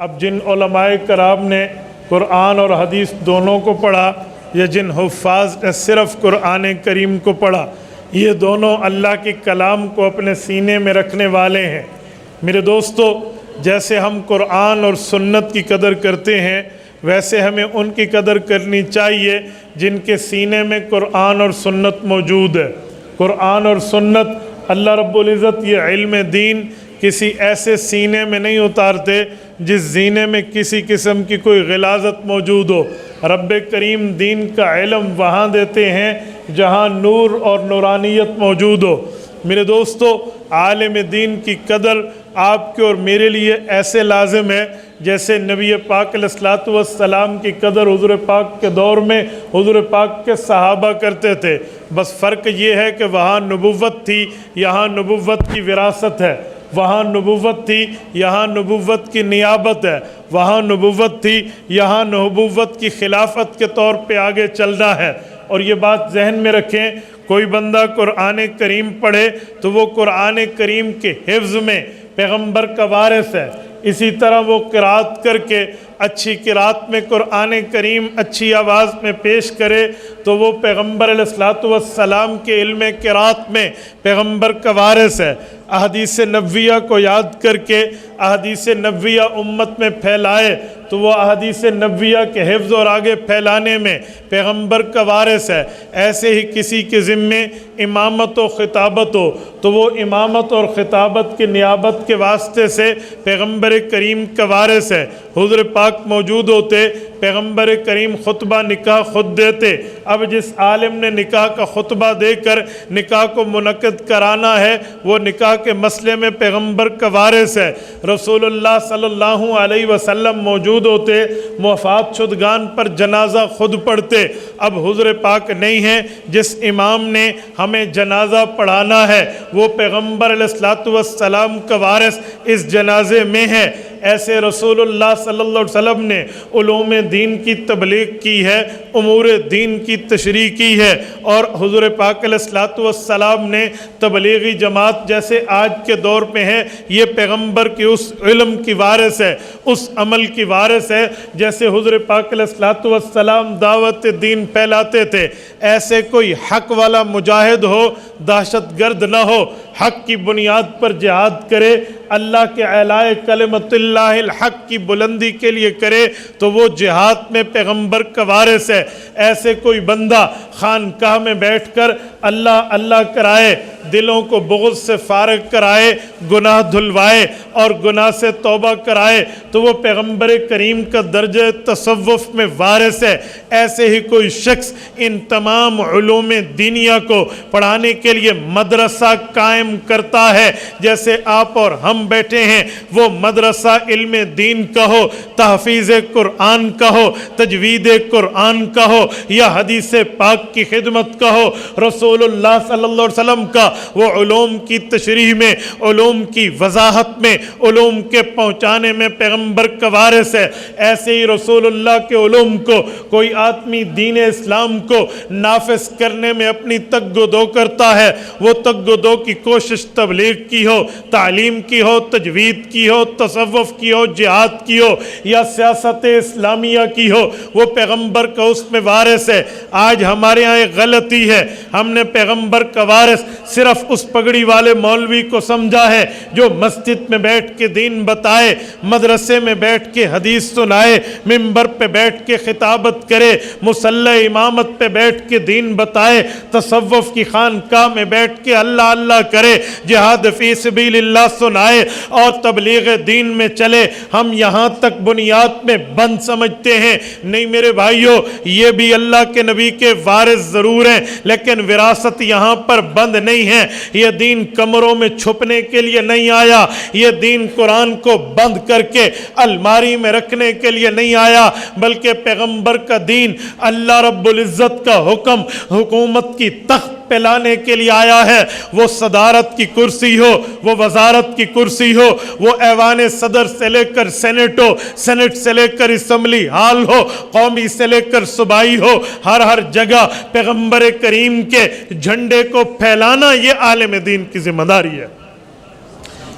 اب جن علماء کرام نے قرآن اور حدیث دونوں کو پڑھا یا جن حفاظ نے صرف قرآن کریم کو پڑھا، یہ دونوں اللہ کے کلام کو اپنے سینے میں رکھنے والے ہیں۔ میرے دوستو، جیسے ہم قرآن اور سنت کی قدر کرتے ہیں، ویسے ہمیں ان کی قدر کرنی چاہیے جن کے سینے میں قرآن اور سنت موجود ہے۔ قرآن اور سنت اللہ رب العزت یہ علم دین کسی ایسے سینے میں نہیں اتارتے جس سینے میں کسی قسم کی کوئی غلاظت موجود ہو۔ رب کریم دین کا علم وہاں دیتے ہیں جہاں نور اور نورانیت موجود ہو۔ میرے دوستو، عالم دین کی قدر آپ کے اور میرے لیے ایسے لازم ہے جیسے نبی پاک علیہ الصلوۃ والسلام کی قدر حضور پاک کے دور میں حضور پاک کے صحابہ کرتے تھے۔ بس فرق یہ ہے کہ وہاں نبوت تھی، یہاں نبوت کی وراثت ہے۔ وہاں نبوت تھی، یہاں نبوت کی نیابت ہے۔ وہاں نبوت تھی، یہاں نبوت کی خلافت کے طور پہ آگے چلنا ہے۔ اور یہ بات ذہن میں رکھیں، کوئی بندہ قرآن کریم پڑھے تو وہ قرآن کریم کے حفظ میں پیغمبر کا وارث ہے۔ اسی طرح وہ قرات کر کے اچھی قرات میں قرآن کریم اچھی آواز میں پیش کرے تو وہ پیغمبر علیہ الصلوۃ والسلام کے علم قرات میں پیغمبر کا وارث ہے۔ احادیث نبویہ کو یاد کر کے احادیث نبویہ امت میں پھیلائے تو وہ احادیث نبویہ کے حفظ اور آگے پھیلانے میں پیغمبر کا وارث ہے۔ ایسے ہی کسی کے ذمے امامت و خطابت ہو تو وہ امامت اور خطابت کی نیابت کے واسطے سے پیغمبر کریم کا وارث ہے۔ حضور پاک موجود ہوتے، پیغمبر کریم خطبہ نکاح خود دیتے۔ اب جس عالم نے نکاح کا خطبہ دے کر نکاح کو منعقد کرانا ہے، وہ نکاح کے مسئلے میں پیغمبر کا وارث ہے۔ رسول اللہ صلی اللہ علیہ وسلم موجود ہوتے، وفات شدگان پر جنازہ خود پڑھتے۔ اب حضور پاک نہیں ہیں، جس امام نے ہمیں جنازہ پڑھانا ہے وہ پیغمبر علیہ الصلوۃ والسلام کا وارث اس جنازے میں ہے۔ ایسے رسول اللہ صلی اللہ علیہ وسلم نے علوم دین کی تبلیغ کی ہے، امور دین کی تشریح کی ہے، اور حضور پاک علیہ الصلوۃ والسلام نے تبلیغی جماعت جیسے آج کے دور میں ہے، یہ پیغمبر کی اس علم کی وارث ہے، اس عمل کی وارث ہے جیسے حضور پاک علیہ الصلوۃ والسلام دعوت دین پھیلاتے تھے۔ ایسے کوئی حق والا مجاہد ہو، دہشت گرد نہ ہو، حق کی بنیاد پر جہاد کرے، اللہ کے اعلاء کلمت اللہ الحق کی بلندی کے لیے کرے تو وہ جہاد میں پیغمبر کا وارث ہے۔ ایسے کوئی بندہ خانقاہ میں بیٹھ کر اللہ اللہ کرائے، دلوں کو بغض سے فارغ کرائے، گناہ دھلوائے اور گناہ سے توبہ کرائے تو وہ پیغمبر کریم کا درجہ تصوف میں وارث ہے۔ ایسے ہی کوئی شخص ان تمام علوم دینیہ کو پڑھانے کے لیے مدرسہ قائم کرتا ہے، جیسے آپ اور ہم بیٹھے ہیں، وہ مدرسہ علم دین کا ہو، تحفیظ قرآن کا ہو، تجوید قرآن کا ہو یا حدیث پاک کی خدمت کا ہو، رسول اللہ صلی اللہ علیہ وسلم کا وہ علوم کی تشریح میں، علوم کی وضاحت میں، علوم کے پہنچانے میں پیغمبر کا وارث ہے۔ ایسے ہی رسول اللہ کے علوم کو کوئی آدمی دین اسلام کو نافذ کرنے میں اپنی تگ و دو کرتا ہے، وہ تگ و دو کی کوشش تبلیغ کی ہو، تعلیم کی ہو، تجوید کی ہو، تصوف کی ہو، جہاد کی ہو یا سیاست اسلامیہ کی ہو، وہ پیغمبر کا اس میں وارث ہے۔ آج ہمارے ہاں ایک غلطی ہے، ہم نے پیغمبر کا وارث صرف اس پگڑی والے مولوی کو سمجھا ہے جو مسجد میں بیٹھ کے دین بتائے، مدرسے میں بیٹھ کے حدیث سنائے، منبر پہ بیٹھ کے خطابت کرے، مصلی امامت پہ بیٹھ کے دین بتائے، تصوف کی خانقاہ میں بیٹھ کے اللہ اللہ کرے، جہاد فی سبیل اللہ سنائے اور تبلیغ دین میں چلے۔ ہم یہاں تک بنیاد میں بند سمجھتے ہیں۔ نہیں میرے بھائیوں، یہ بھی اللہ کے نبی کے وارث ضرور ہیں، لیکن وراثت یہاں پر بند نہیں ہے۔ یہ دین کمروں میں چھپنے کے لیے نہیں آیا، یہ دین قرآن کو بند کر کے الماری میں رکھنے کے لیے نہیں آیا، بلکہ پیغمبر کا دین اللہ رب العزت کا حکم حکومت کی تخت پہ لانے کے لیے آیا ہے۔ وہ صدارت کی کرسی ہو، وہ وزارت کی کرسی ہو، وہ ایوان صدر سے لے کر سینٹ ہو، سینٹ سے لے کر اسمبلی ہال ہو، قومی سے لے کر صوبائی ہو، ہر جگہ پیغمبر کریم کے جھنڈے کو پھیلانا یہ عالم دین کی ذمہ داری ہے۔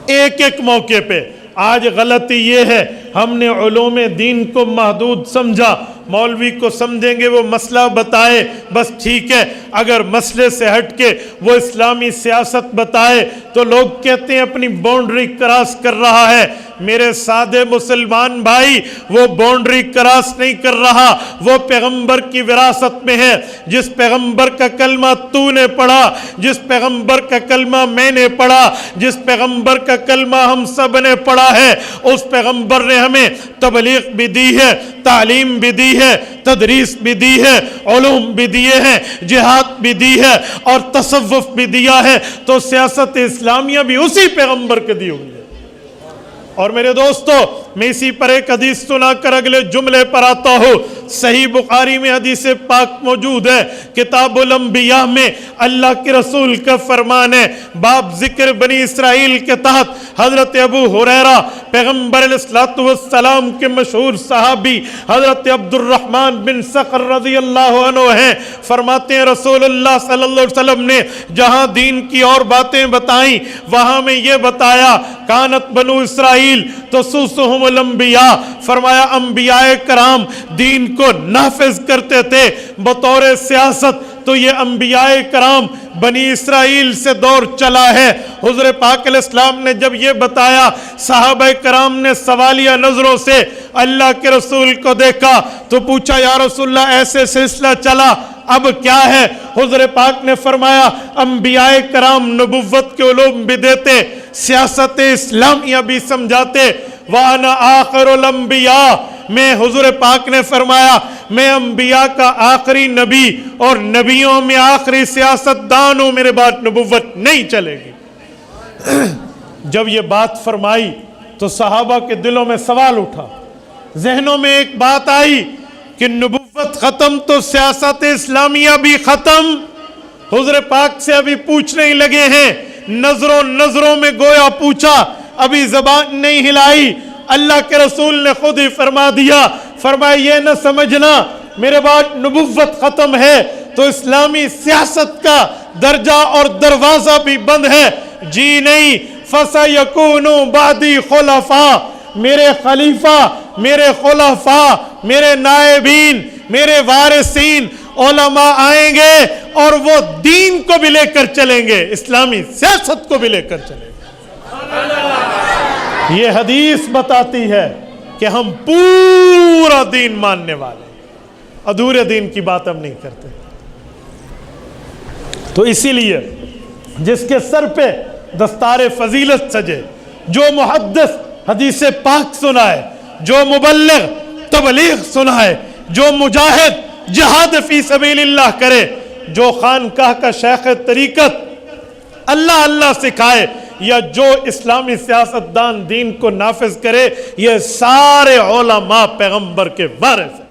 ایک ایک موقع پہ آج غلطی یہ ہے ہم نے علوم دین کو محدود سمجھا، مولوی کو سمجھیں گے وہ مسئلہ بتائے بس ٹھیک ہے، اگر مسئلے سے ہٹ کے وہ اسلامی سیاست بتائے تو لوگ کہتے ہیں اپنی باؤنڈری کراس کر رہا ہے۔ میرے سادے مسلمان بھائی، وہ باؤنڈری کراس نہیں کر رہا، وہ پیغمبر کی وراثت میں ہے۔ جس پیغمبر کا کلمہ تو نے پڑھا، جس پیغمبر کا کلمہ میں نے پڑھا، جس پیغمبر کا کلمہ ہم سب نے پڑھا ہے، اس پیغمبر نے ہمیں تبلیغ بھی دی ہے، تعلیم بھی دی ہے، تدریس بھی دی ہے، علوم بھی دیے ہیں، جہاد بھی دی ہے اور تصوف بھی دیا ہے، تو سیاست اسلامیہ بھی اسی پیغمبر کے دی ہوئی ہے۔ اور میرے دوستو، میں اسی پر ایک حدیث سنا کر اگلے جملے پر آتا ہوں۔ صحیح بخاری میں حدیث پاک موجود ہے، کتاب الانبیاء میں اللہ کے رسول کا فرمان ہے، باب ذکر بنی اسرائیل کے تحت حضرت ابو ہریرہ پیغمبر علیہ السلام کے مشہور صحابی حضرت عبد الرحمن بن صخر رضی اللہ عنہ ہیں، فرماتے ہیں رسول اللہ صلی اللہ علیہ وسلم نے جہاں دین کی اور باتیں بتائیں وہاں میں یہ بتایا، کانت بنو اسرائیل تسوسہم الانبیاء، فرمایا انبیاء کرام دین کو نافذ کرتے تھے بطور سیاست، تو یہ انبیاء کرام بنی اسرائیل سے دور چلا ہے۔ حضور پاک علیہ السلام نے جب یہ بتایا، صحابہ کرام نے سوالیہ نظروں سے اللہ کے رسول کو دیکھا تو پوچھا یا رسول اللہ ایسے سلسلہ چلا اب کیا ہے؟ حضور پاک نے فرمایا انبیاء کرام نبوت کے علوم بھی دیتے، سیاست اسلامیہ بھی سمجھاتے، وَأَنَا آخِرُ الْأَنْبِيَاءِ، میں حضور پاک نے فرمایا میں انبیاء کا آخری نبی اور نبیوں میں آخری سیاست دان ہوں، میرے بعد نبوت نہیں چلے گی۔ جب یہ بات فرمائی تو صحابہ کے دلوں میں سوال اٹھا، ذہنوں میں ایک بات آئی کہ نبوت ختم تو سیاست اسلامیہ بھی ختم۔ حضور پاک سے ابھی پوچھنے ہی لگے ہیں، نظروں میں گویا پوچھا، ابھی زبان نہیں ہلائی، اللہ کے رسول نے خود ہی فرما دیا، فرمایا یہ نہ سمجھنا میرے بعد نبوت ختم ہے تو اسلامی سیاست کا درجہ اور دروازہ بھی بند ہے، جی نہیں، فَسَيَكُونُ بَعْدِي خُلَفَاء، میرے خلیفہ، میرے خلفاء، میرے نائبین، میرے وارثین علماء آئیں گے اور وہ دین کو بھی لے کر چلیں گے، اسلامی سیاست کو بھی لے کر چلیں گے۔ یہ حدیث بتاتی ہے کہ ہم پورا دین ماننے والے ہیں، ادھورے دین کی بات ہم نہیں کرتے۔ تو اسی لیے جس کے سر پہ دستار فضیلت سجے، جو محدث حدیث پاک سنائے، جو مبلغ تبلیغ سنائے، جو مجاہد جہاد فی سبیل اللہ کرے، جو خانقاہ کا شیخ طریقت اللہ اللہ سکھائے، یا جو اسلامی سیاست دان دین کو نافذ کرے، یہ سارے علماء پیغمبر کے وارث ہیں۔